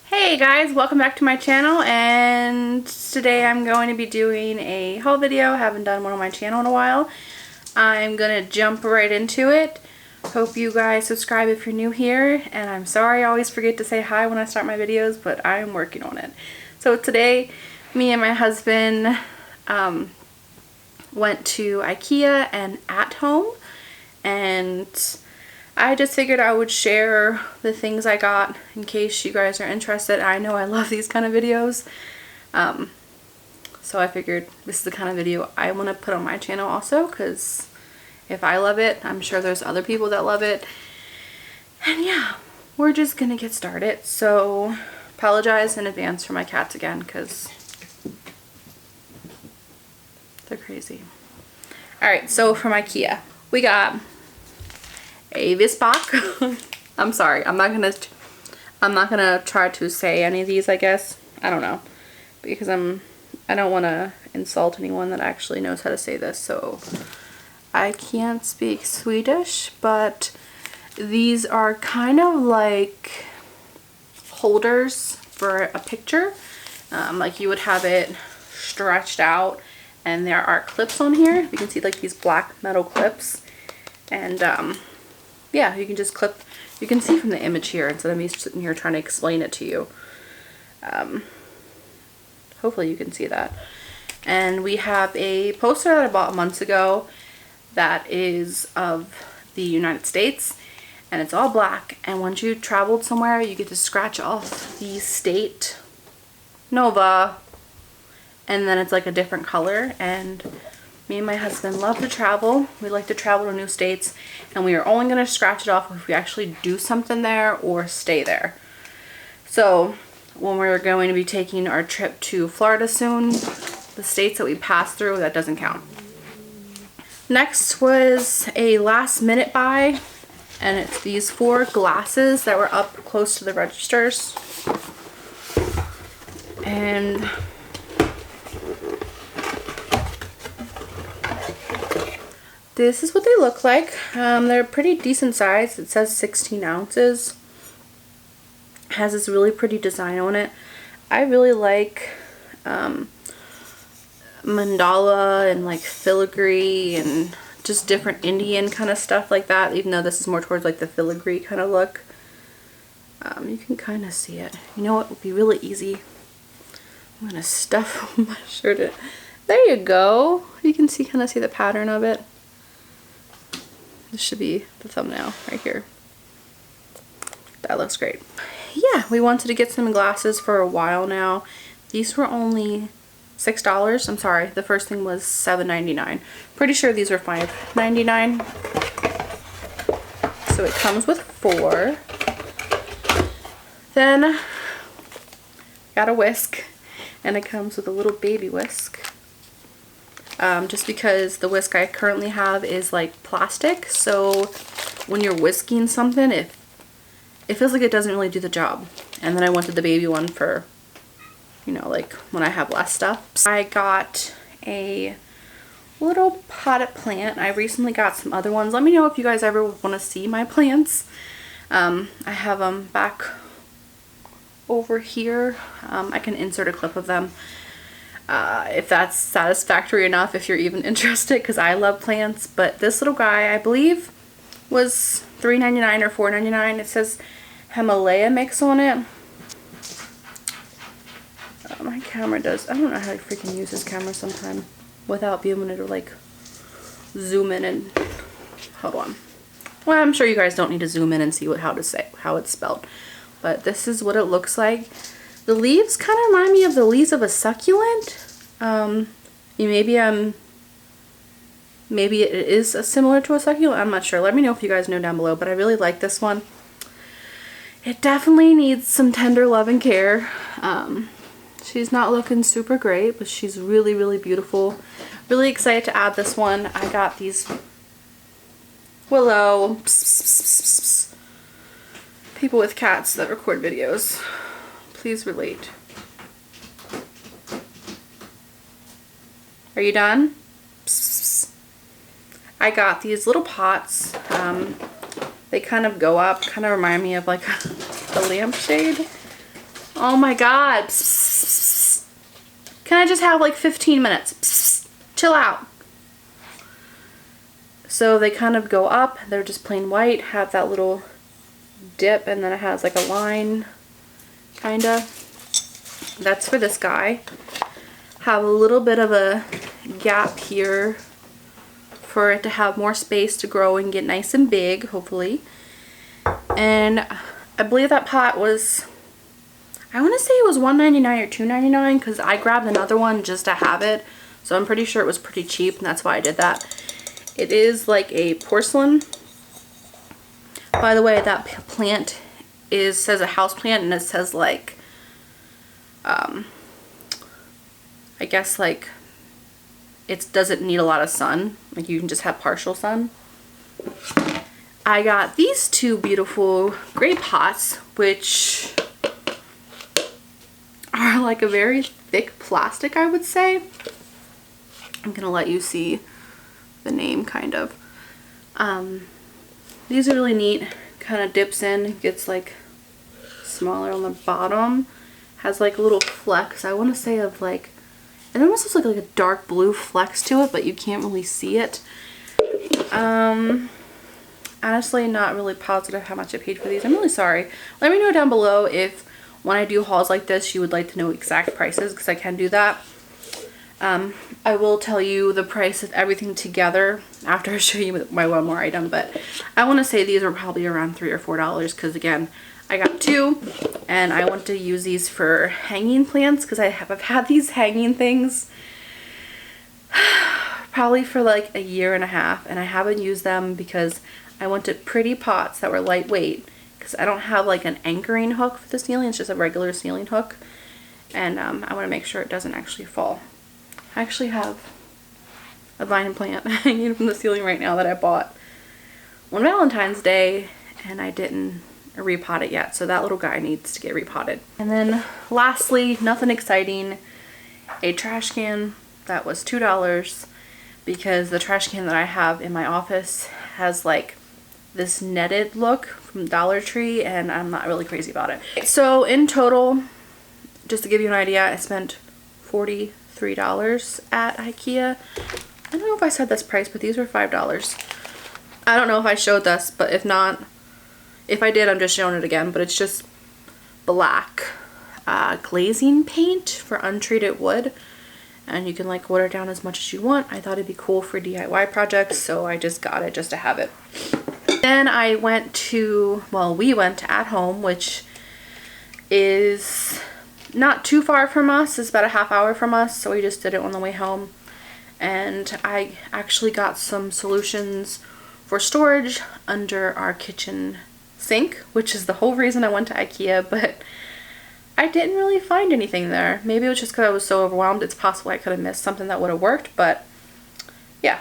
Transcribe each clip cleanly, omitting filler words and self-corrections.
Hey guys, welcome back to my channel, and today I'm going to be doing a haul video. I haven't done one on my channel in a while. I'm gonna jump right into it. Hope you guys subscribe if you're new here, and I'm sorry I always forget to say hi when I start my videos, but I'm working on it. So today, me and my husband went to Ikea and At Home, and I just figured I would share the things I got in case you guys are interested. I know I love these kind of videos. So I figured this is the kind of video I want to put on my channel also, because if I love it, I'm sure there's other people that love it. And yeah, we're just going to get started. So apologize in advance for my cats again, because they're crazy. Alright, so from Ikea, we got a Vispak. I'm sorry, I'm not gonna try to say any of these, I guess. I don't know, because I don't want to insult anyone that actually knows how to say this. So I can't speak Swedish, but these are kind of like holders for a picture. Like you would have it stretched out, and there are clips on here. You can see like these black metal clips, and yeah, you can just clip. You can see from the image here instead of me sitting here trying to explain it to you. Hopefully you can see that. And we have a poster that I bought months ago that is of the United States, and it's all black, and once you traveled somewhere you get to scratch off the state Nova, and then it's like a different color. And me and my husband love to travel. We like to travel to new states, and we are only going to scratch it off if we actually do something there or stay there. So when we're going to be taking our trip to Florida soon, the states that we pass through, that doesn't count. Next was a last minute buy, and it's these 4 glasses that were up close to the registers. And this is what they look like. They're pretty decent size. It says 16 ounces. It has this really pretty design on it. I really like mandala and like filigree and just different Indian kind of stuff like that, even though this is more towards like the filigree kind of look. You can kind of see it. You know what would be really easy? I'm going to stuff my shirt in. There you go. You can see, kind of see the pattern of it. This should be the thumbnail right here. That looks great. Yeah, we wanted to get some glasses for a while now. These were only $6. I'm sorry, the first thing was $7.99. Pretty sure these were $5.99. So it comes with 4. Then got a whisk, and it comes with a little baby whisk. Just because the whisk I currently have is like plastic, so when you're whisking something, it feels like it doesn't really do the job. And then I wanted the baby one for, you know, like when I have less stuff. I got a little potted plant. I recently got some other ones. Let me know if you guys ever want to see my plants. I have them back over here. I can insert a clip of them. If that's satisfactory enough, if you're even interested, because I love plants. But this little guy, I believe, was $3.99 or $4.99. It says Himalaya mix on it. My camera does. I don't know how to freaking use this camera sometime without being able to like zoom in and hold on. Well, I'm sure you guys don't need to zoom in and see how it's spelled. But this is what it looks like. The leaves kind of remind me of the leaves of a succulent. Maybe it is similar to a succulent. I'm not sure. Let me know if you guys know down below. But I really like this one. It definitely needs some tender love and care. She's not looking super great, but she's really, really beautiful. Really excited to add this one. I got these Willow people with cats that record videos. Please relate. Are you done? I got these little pots. They kind of go up, kind of remind me of like a lampshade Oh my God. Psst, psst, psst. Can I just have like 15 minutes? Psst, chill out. So they kind of go up. They're just plain white, have that little dip, and then it has like a line, kinda. That's for this guy. Have a little bit of a gap here for it to have more space to grow and get nice and big, hopefully. And I believe that pot was, I want to say it was $1.99 or $2.99 because I grabbed another one just to have it. So I'm pretty sure it was pretty cheap, and that's why I did that. It is like a porcelain. By the way, that plant says a house plant, and it says like, I guess like it doesn't need a lot of sun. Like you can just have partial sun. I got these two beautiful gray pots, which are like a very thick plastic, I would say. I'm gonna let you see the name kind of. These are really neat. Kind of dips in, gets like smaller on the bottom. Has like little flecks, I want to say of like, it almost looks like a dark blue flecks to it, but you can't really see it. Honestly, not really positive how much I paid for these. I'm really sorry. Let me know down below if when I do hauls like this you would like to know exact prices, because I can do that. I will tell you the price of everything together after I show you my one more item, but I want to say these are probably around $3 or $4 because again, I got two and I want to use these for hanging plants because I've had these hanging things probably for like a year and a half, and I haven't used them because I wanted pretty pots that were lightweight because I don't have like an anchoring hook for the ceiling. It's just a regular ceiling hook, and I want to make sure it doesn't actually fall. I actually have a vine plant hanging from the ceiling right now that I bought on Valentine's Day, and I didn't repot it yet, so that little guy needs to get repotted. And then lastly, nothing exciting, a trash can that was $2 because the trash can that I have in my office has like this netted look from Dollar Tree, and I'm not really crazy about it. So in total, just to give you an idea, I spent $43 at Ikea. I don't know if I said this price, but these were $5. I don't know if I showed this, but if not, if I did, I'm just showing it again. But it's just black glazing paint for untreated wood, and you can like water down as much as you want. I thought it'd be cool for DIY projects, so I just got it just to have it. Then I went to, well, we went to At Home, which is not too far from us. It's about a half hour from us, so we just did it on the way home. And I actually got some solutions for storage under our kitchen sink, which is the whole reason I went to Ikea, but I didn't really find anything there. Maybe it was just because I was so overwhelmed. It's possible I could have missed something that would have worked, but yeah.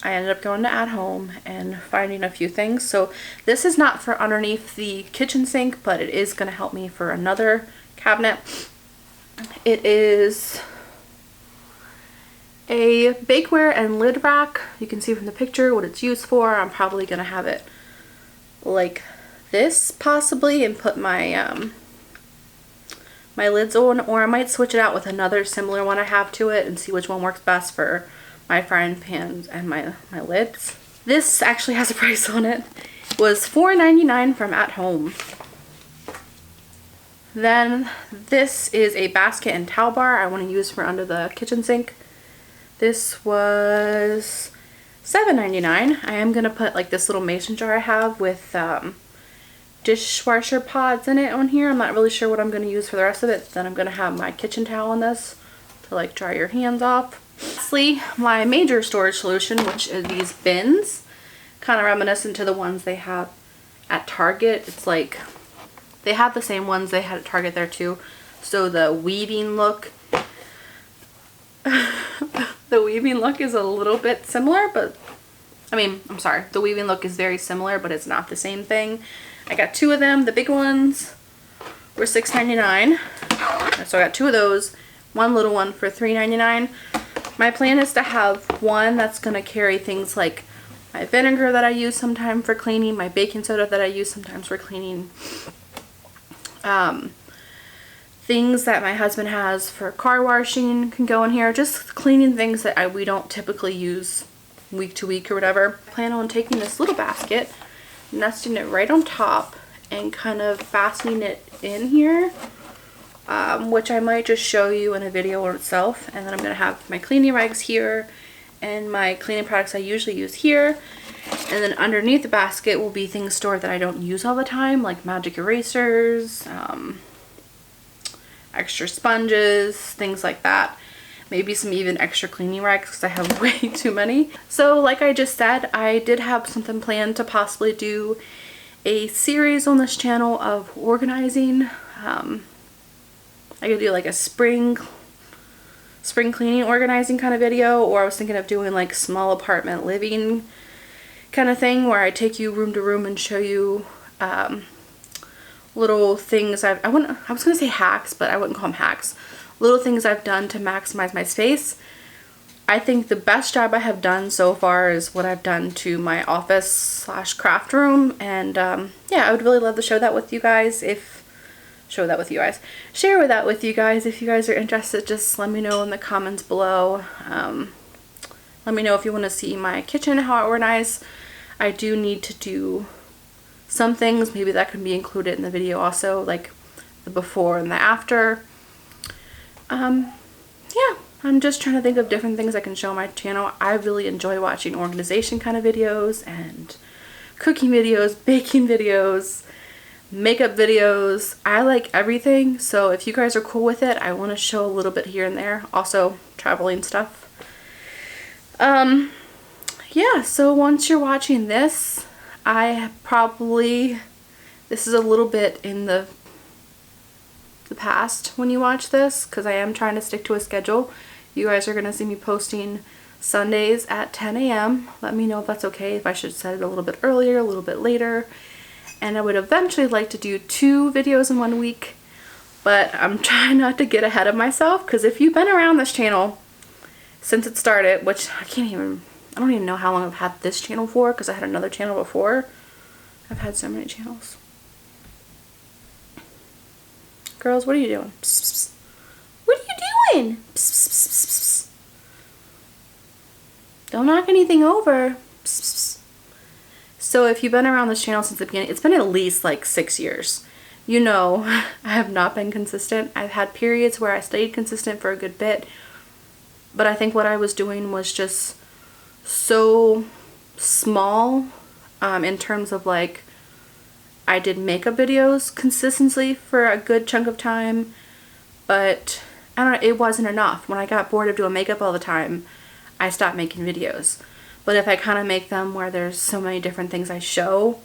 I ended up going to At Home and finding a few things. So this is not for underneath the kitchen sink, but it is going to help me for another cabinet. It is a bakeware and lid rack. You can see from the picture what it's used for. I'm probably going to have it like this possibly and put my my lids on, or I might switch it out with another similar one I have to it and see which one works best for my frying pans and my lids. This actually has a price on it. It was $4.99 from At Home. Then this is a basket and towel bar I want to use for under the kitchen sink. This was $7.99. I am going to put like this little mason jar I have with dishwasher pods in it on here. I'm not really sure what I'm going to use for the rest of it. Then I'm going to have my kitchen towel in this to like dry your hands off. Lastly, my major storage solution, which is these bins, kind of reminiscent to the ones they have at Target. It's like they have the same ones they had at Target there too. So the weaving look, the weaving look is a little bit similar, but I mean, I'm sorry, the weaving look is very similar, but it's not the same thing. I got two of them. The big ones were $6.99, so I got two of those. One little one for $3.99. My plan is to have one that's going to carry things like my vinegar that I use sometimes for cleaning, my baking soda that I use sometimes for cleaning, things that my husband has for car washing can go in here. Just cleaning things that we don't typically use week to week or whatever. I plan on taking this little basket, nesting it right on top, and kind of fastening it in here, which I might just show you in a video itself. And then I'm going to have my cleaning rags here and my cleaning products I usually use here. And then underneath the basket will be things stored that I don't use all the time, like magic erasers, extra sponges, things like that. Maybe some even extra cleaning rags because I have way too many. So like I just said, I did have something planned to possibly do a series on this channel of organizing. I could do like a spring cleaning organizing kind of video, or I was thinking of doing like small apartment living kind of thing where I take you room to room and show you little things I was gonna say hacks, but I wouldn't call them hacks. Little things I've done to maximize my space. I think the best job I have done so far is what I've done to my office / craft room, and yeah, I would really love to share that with you guys. Share that with you guys if you guys are interested. Just let me know in the comments below. Let me know if you want to see my kitchen, how I organize. I do need to do some things, maybe that can be included in the video also, like the before and the after. Yeah, I'm just trying to think of different things I can show on my channel. I really enjoy watching organization kind of videos and cooking videos, baking videos, makeup videos. I like everything, so if you guys are cool with it, I want to show a little bit here and there. Also traveling stuff. Yeah, so once you're watching this, this is a little bit in the past when you watch this, because I am trying to stick to a schedule. You guys are going to see me posting Sundays at 10 a.m. Let me know if that's okay, if I should set it a little bit earlier, a little bit later. And I would eventually like to do 2 videos in 1 week, but I'm trying not to get ahead of myself, because if you've been around this channel since it started, which I don't even know how long I've had this channel for, because I had another channel before. I've had so many channels. Girls, what are you doing? Psst, psst. What are you doing? Psst, psst, psst, psst. Don't knock anything over. Psst, psst. So if you've been around this channel since the beginning, it's been at least like 6 years. You know, I have not been consistent. I've had periods where I stayed consistent for a good bit, but I think what I was doing was just so small in terms of like, I did makeup videos consistently for a good chunk of time, but I don't know, it wasn't enough. When I got bored of doing makeup all the time, I stopped making videos. But if I kind of make them where there's so many different things I show,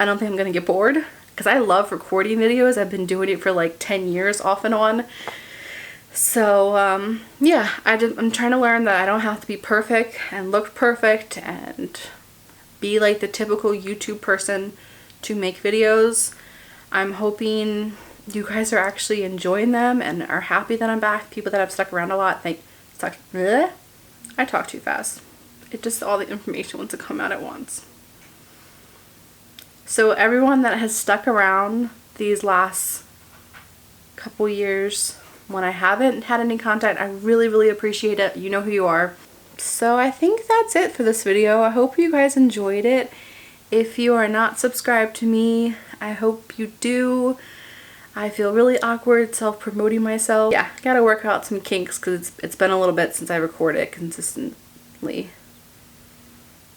I don't think I'm gonna get bored, because I love recording videos. I've been doing it for like 10 years off and on. So yeah, I'm trying to learn that I don't have to be perfect and look perfect and be like the typical YouTube person to make videos. I'm hoping you guys are actually enjoying them and are happy that I'm back. People that have stuck around a lot think, I talk too fast. It just, all the information wants to come out at once. So everyone that has stuck around these last couple years, when I haven't had any contact, I really, really appreciate it. You know who you are. So I think that's it for this video. I hope you guys enjoyed it. If you are not subscribed to me, I hope you do. I feel really awkward self-promoting myself. Yeah, gotta work out some kinks because it's been a little bit since I recorded consistently.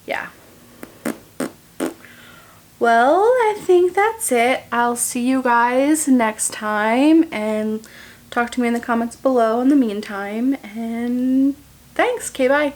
Yeah. Well, I think that's it. I'll see you guys next time, and talk to me in the comments below in the meantime. And thanks. Okay, bye.